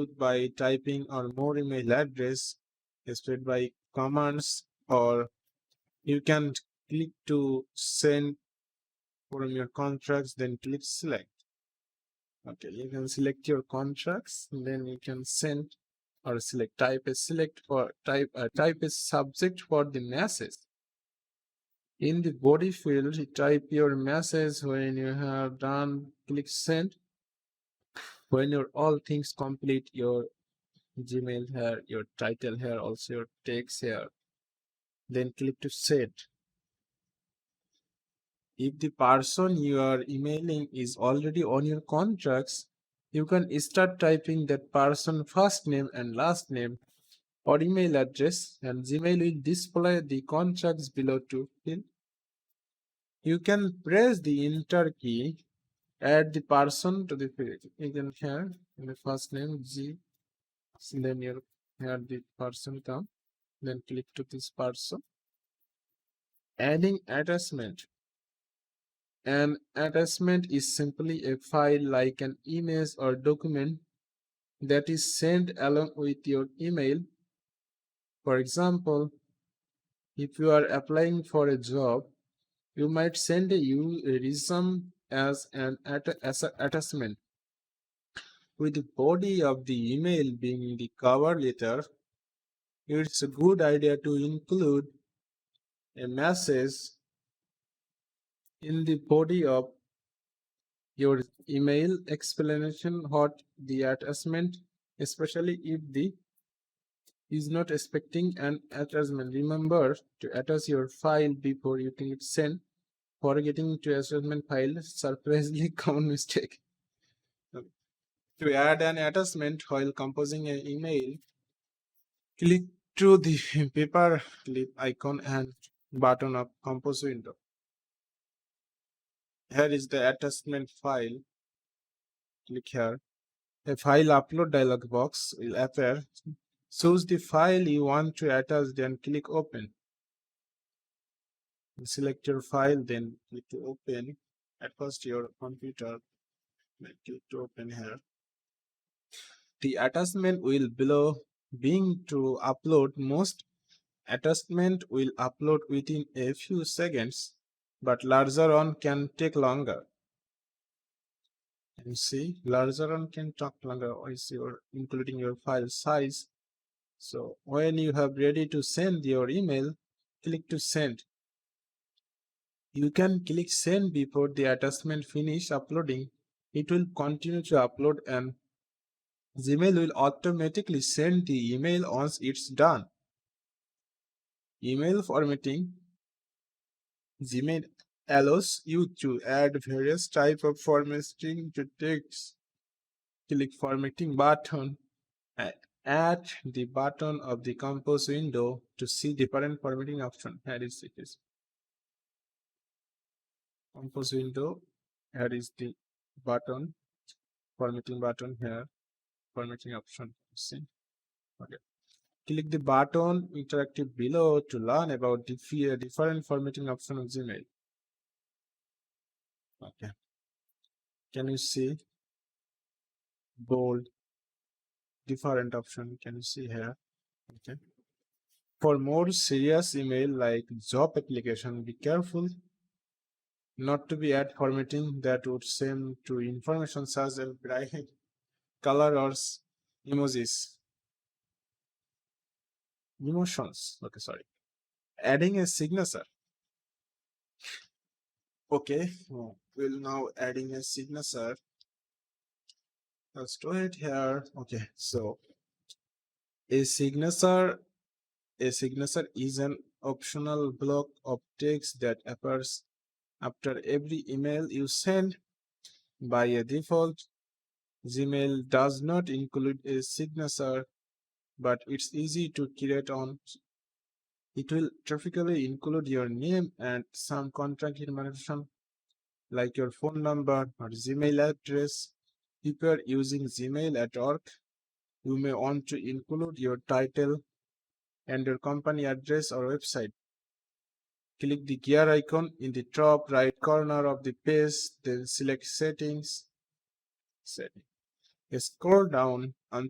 include by typing or more email address displayed by commands, or you can click to send from your contracts, then click select. Okay, you can select your contracts, then you can send or select type a select or type a subject for the message. In the body field, you type your message. When you have done, click send. When your all things complete, your Gmail here, your title here, also your text here, then click to send. If the person you are emailing is already on your contracts, you can start typing that person's first name and last name or email address, and Gmail will display the contracts below to fill. You can press the enter key, add the person to the field. You can here in the first name G, then you here the person come, then click to this person. Adding attachment. An attachment is simply a file like an image or document that is sent along with your email. For example, if you are applying for a job, you might send a resume as an attachment, with the body of the email being the cover letter. It's a good idea to include a message in the body of your email explanation what the attachment, especially if the is not expecting an attachment. Remember to attach your file before you click send. Forgetting to attachment file, surprisingly common mistake. To add an attachment while composing an email, click to the paper clip icon and button of compose window. Here is the attachment file. Click here. A file upload dialog box will appear. Choose the file you want to attach, then click open. Select your file, then click to open. At first your computer, then click to open here. The attachment will below being to upload. Most attachment will upload within a few seconds, but larger one can take longer. And see, larger one can take longer is your including your file size. So when you have ready to send your email, click to send. You can click send before the attachment finish uploading. It will continue to upload and Gmail will automatically send the email once it's done. Email formatting. Gmail allows you to add various type of formatting to text. Click formatting button and at the bottom of the compose window to see different formatting option. Here is it is. Compose window. Here is the button, formatting button here, formatting option. See. Okay. Click the button interactive below to learn about the different formatting option of Gmail. Okay. Can you see bold? Different option. Can you see here? Okay. For more serious email like job application, be careful not to be add formatting that would send to information such as bright color or emojis. Emotions. Okay, sorry. Adding a signature. Okay, we'll now adding a signature. Let's do it here. Okay, so a signature is an optional block of text that appears after every email you send. By a default, Gmail does not include a signature, but it's easy to create on. It will typically include your name and some contact information like your phone number or Gmail address. If you are using Gmail at work, you may want to include your title and your company address or website. Click the gear icon in the top right corner of the page, then select settings. Scroll down until